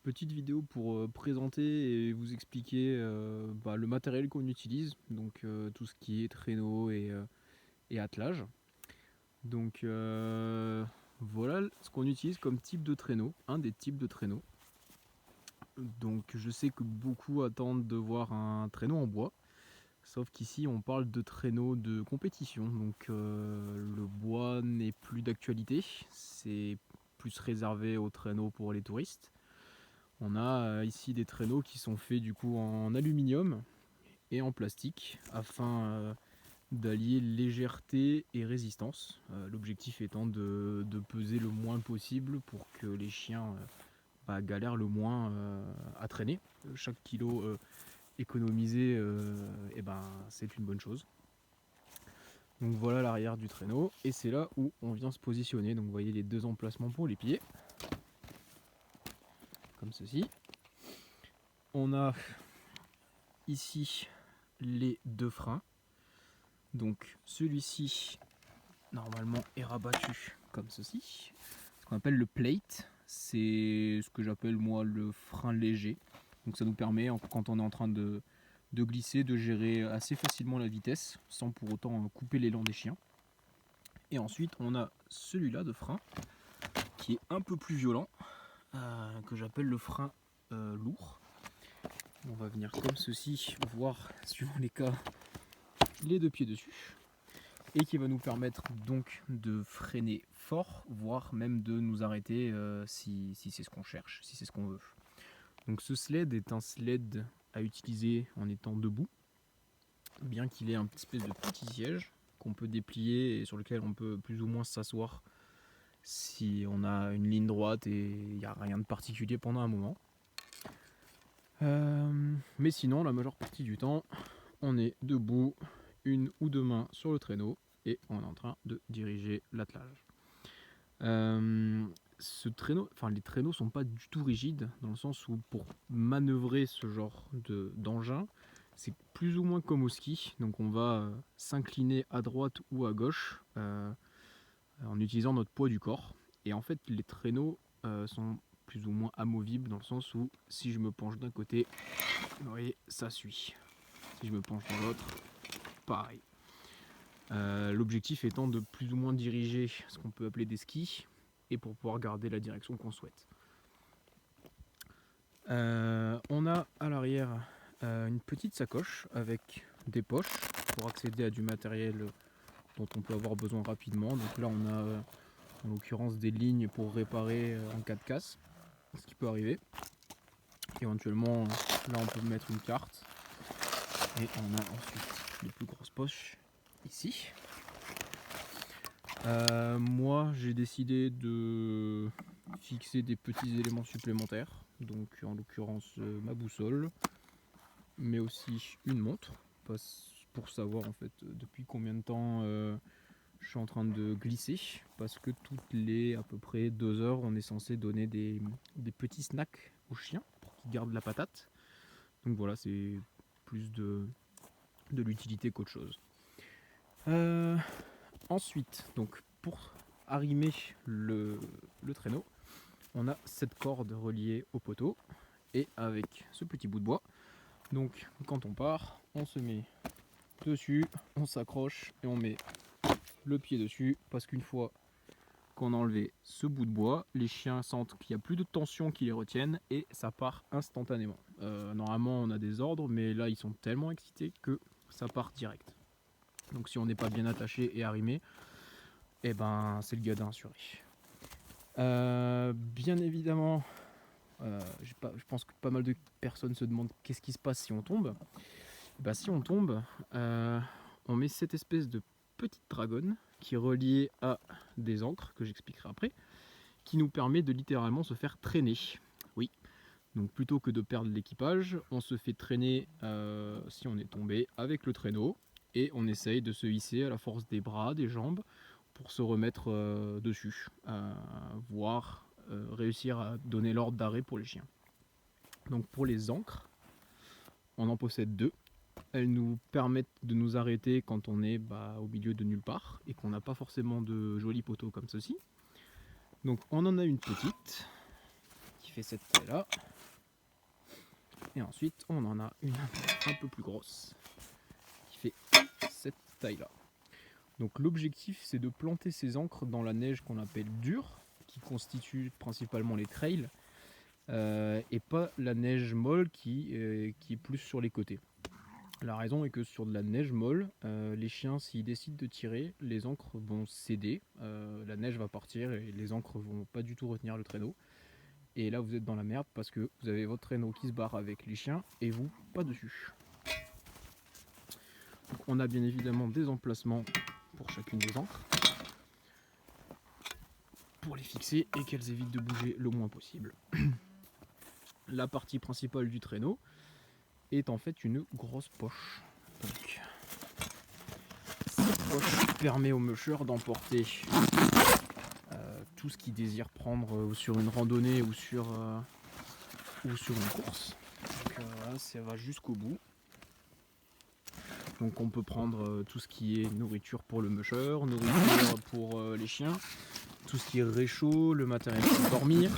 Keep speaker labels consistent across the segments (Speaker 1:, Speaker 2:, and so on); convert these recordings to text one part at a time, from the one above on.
Speaker 1: Petite vidéo pour présenter et vous expliquer le matériel qu'on utilise, donc tout ce qui est traîneau et attelage. Donc voilà ce qu'on utilise comme type de traîneau, un des types de traîneau. Donc je sais que beaucoup attendent de voir un traîneau en bois, sauf qu'ici on parle de traîneau de compétition, donc le bois n'est plus d'actualité, c'est plus réservé aux traîneaux pour les touristes. On a ici des traîneaux qui sont faits du coup en aluminium et en plastique afin d'allier légèreté et résistance. L'objectif étant de peser le moins possible pour que les chiens galèrent le moins à traîner. Chaque kilo économisé, c'est une bonne chose. Donc voilà l'arrière du traîneau et c'est là où on vient se positionner. Donc vous voyez les deux emplacements pour les pieds, comme ceci. On a ici les deux freins. Donc celui-ci normalement est rabattu comme ceci. Ce qu'on appelle le plate, c'est ce que j'appelle moi le frein léger. Donc ça nous permet, quand on est en train de glisser, de gérer assez facilement la vitesse sans pour autant couper l'élan des chiens. Et ensuite on a celui-là de frein qui est un peu plus violent, que j'appelle le frein lourd. On va venir comme ceci, voir suivant les cas les deux pieds dessus, et qui va nous permettre donc de freiner fort, voire même de nous arrêter si c'est ce qu'on cherche, si c'est ce qu'on veut. Donc ce sled est un sled à utiliser en étant debout, bien qu'il ait un espèce de petit siège qu'on peut déplier et sur lequel on peut plus ou moins s'asseoir si on a une ligne droite et il n'y a rien de particulier pendant un moment. Mais sinon, la majeure partie du temps, on est debout, une ou deux mains sur le traîneau, et on est en train de diriger l'attelage. Les traîneaux sont pas du tout rigides, dans le sens où pour manœuvrer ce genre d'engin, c'est plus ou moins comme au ski. Donc on va s'incliner à droite ou à gauche en utilisant notre poids du corps. Et en fait, les traîneaux sont plus ou moins amovibles, dans le sens où si je me penche d'un côté, vous voyez, ça suit. Si je me penche dans l'autre, pareil. L'objectif étant de plus ou moins diriger ce qu'on peut appeler des skis et pour pouvoir garder la direction qu'on souhaite. On a à l'arrière une petite sacoche avec des poches pour accéder à du matériel dont on peut avoir besoin rapidement. Donc là on a en l'occurrence des lignes pour réparer en cas de casse, ce qui peut arriver. Éventuellement là on peut mettre une carte et on a ensuite les plus grosses poches ici. Moi j'ai décidé de fixer des petits éléments supplémentaires, donc en l'occurrence ma boussole, mais aussi une montre pour savoir en fait depuis combien de temps je suis en train de glisser, parce que toutes les à peu près 2 heures on est censé donner des petits snacks aux chiens pour qu'ils gardent la patate. Donc voilà, c'est plus de l'utilité qu'autre chose. Ensuite, donc pour arrimer le traîneau, on a cette corde reliée au poteau et avec ce petit bout de bois. Donc quand on part, on se met dessus, on s'accroche et on met le pied dessus, parce qu'une fois qu'on a enlevé ce bout de bois, les chiens sentent qu'il n'y a plus de tension qui les retienne et ça part instantanément. Normalement on a des ordres, mais là ils sont tellement excités que ça part direct. Donc si on n'est pas bien attaché et arrimé, et c'est le gadin assuré. Bien évidemment, je pense que pas mal de personnes se demandent qu'est-ce qui se passe si on tombe. Si on tombe, on met cette espèce de petite dragonne qui est reliée à des ancres que j'expliquerai après, qui nous permet de littéralement se faire traîner. Oui, donc plutôt que de perdre l'équipage, on se fait traîner si on est tombé avec le traîneau, et on essaye de se hisser à la force des bras, des jambes, pour se remettre dessus, voire réussir à donner l'ordre d'arrêt pour les chiens. Donc pour les ancres, on en possède deux. Elles nous permettent de nous arrêter quand on est au milieu de nulle part et qu'on n'a pas forcément de jolis poteaux comme ceci. Donc on en a une petite qui fait cette taille là. Et ensuite on en a une un peu plus grosse qui fait cette taille là. Donc l'objectif c'est de planter ces ancres dans la neige qu'on appelle dure, qui constitue principalement les trails, et pas la neige molle qui est plus sur les côtés. La raison est que sur de la neige molle, les chiens s'ils décident de tirer, les ancres vont céder, la neige va partir et les ancres vont pas du tout retenir le traîneau. Et là vous êtes dans la merde parce que vous avez votre traîneau qui se barre avec les chiens et vous pas dessus. Donc on a bien évidemment des emplacements pour chacune des ancres pour les fixer et qu'elles évitent de bouger le moins possible. La partie principale du traîneau est en fait une grosse poche. Donc, cette poche permet au musher d'emporter tout ce qu'il désire prendre sur une randonnée ou sur une course. Donc voilà, ça va jusqu'au bout. Donc on peut prendre tout ce qui est nourriture pour le musher, nourriture pour les chiens, tout ce qui est réchaud, le matériel pour dormir,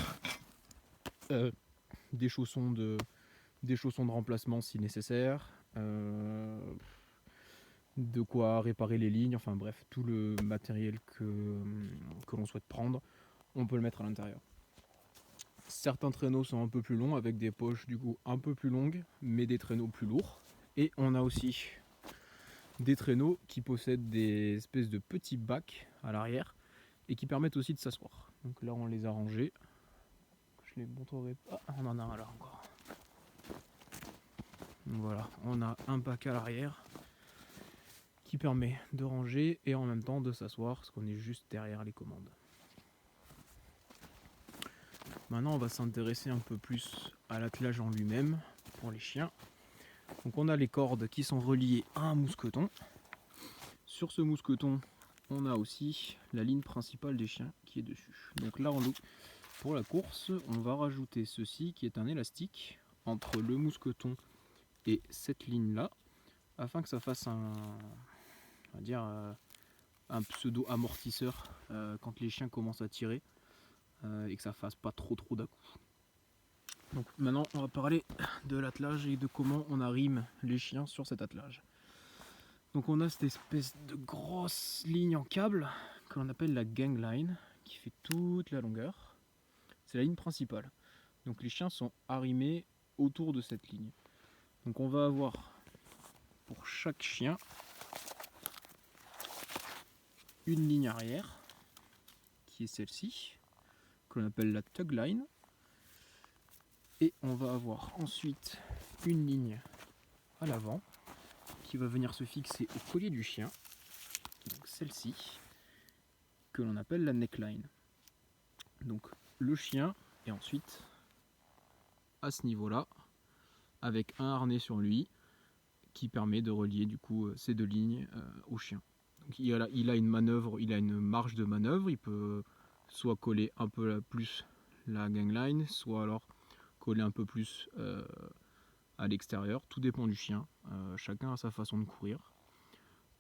Speaker 1: des chaussons de remplacement si nécessaire, de quoi réparer les lignes, enfin bref, tout le matériel que l'on souhaite prendre, on peut le mettre à l'intérieur. Certains traîneaux sont un peu plus longs avec des poches du coup un peu plus longues, mais des traîneaux plus lourds. Et on a aussi des traîneaux qui possèdent des espèces de petits bacs à l'arrière et qui permettent aussi de s'asseoir. Donc là on les a rangés. Je les montrerai pas. Ah, on en a un là encore. Donc voilà, on a un bac à l'arrière qui permet de ranger et en même temps de s'asseoir parce qu'on est juste derrière les commandes. Maintenant on va s'intéresser un peu plus à l'attelage en lui-même pour les chiens. Donc on a les cordes qui sont reliées à un mousqueton. Sur ce mousqueton, on a aussi la ligne principale des chiens qui est dessus. Donc là, pour la course, on va rajouter ceci qui est un élastique entre le mousqueton et cette ligne-là, afin que ça fasse un pseudo amortisseur quand les chiens commencent à tirer et que ça fasse pas trop d'à-coups. Donc maintenant, on va parler de l'attelage et de comment on arrime les chiens sur cet attelage. Donc on a cette espèce de grosse ligne en câble que l'on appelle la gangline qui fait toute la longueur. C'est la ligne principale. Donc les chiens sont arrimés autour de cette ligne. Donc on va avoir pour chaque chien une ligne arrière qui est celle-ci, que l'on appelle la tug line. Et on va avoir ensuite une ligne à l'avant qui va venir se fixer au collier du chien, donc celle-ci, que l'on appelle la neckline. Donc le chien est ensuite à ce niveau-là, avec un harnais sur lui qui permet de relier du coup ces deux lignes au chien. Donc il a une manœuvre, il a une marge de manœuvre, il peut soit coller un peu plus la gangline, soit alors coller un peu plus à l'extérieur, tout dépend du chien, chacun a sa façon de courir.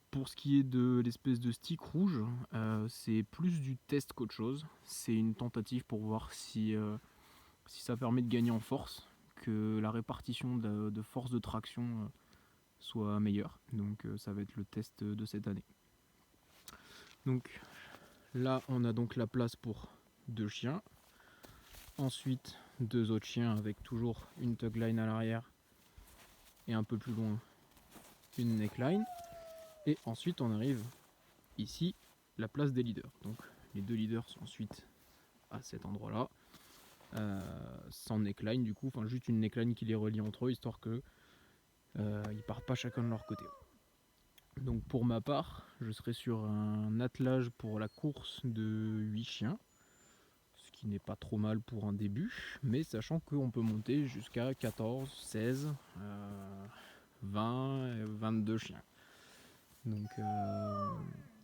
Speaker 1: Pour ce qui est de l'espèce de stick rouge, c'est plus du test qu'autre chose, c'est une tentative pour voir si ça permet de gagner en force, que la répartition de force de traction soit meilleure, donc ça va être le test de cette année. Donc là on a donc la place pour 2 chiens, ensuite 2 autres chiens avec toujours une tug line à l'arrière et un peu plus loin une neckline, et ensuite on arrive ici, la place des leaders. Donc les 2 leaders sont ensuite à cet endroit là, sans neckline du coup, enfin juste une neckline qui les relie entre eux histoire que ils partent pas chacun de leur côté. Donc pour ma part, je serai sur un attelage pour la course de 8 chiens, ce qui n'est pas trop mal pour un début, mais sachant qu'on peut monter jusqu'à 14, 16, 20, 22 chiens.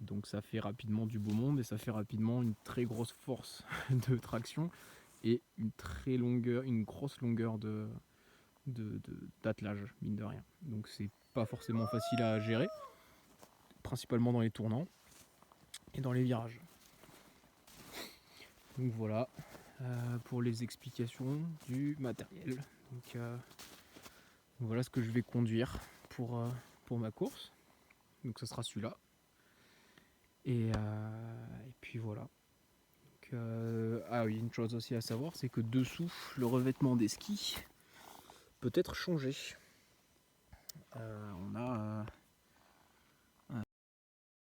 Speaker 1: Donc ça fait rapidement du beau monde et ça fait rapidement une très grosse force de traction et une grosse longueur d'attelage, mine de rien. Donc c'est pas forcément facile à gérer, principalement dans les tournants et dans les virages. Donc voilà, pour les explications du matériel. Donc voilà ce que je vais conduire pour ma course. Donc ce sera celui-là. Et puis voilà. Donc, ah oui, une chose aussi à savoir, c'est que dessous, le revêtement des skis peut être changé. On a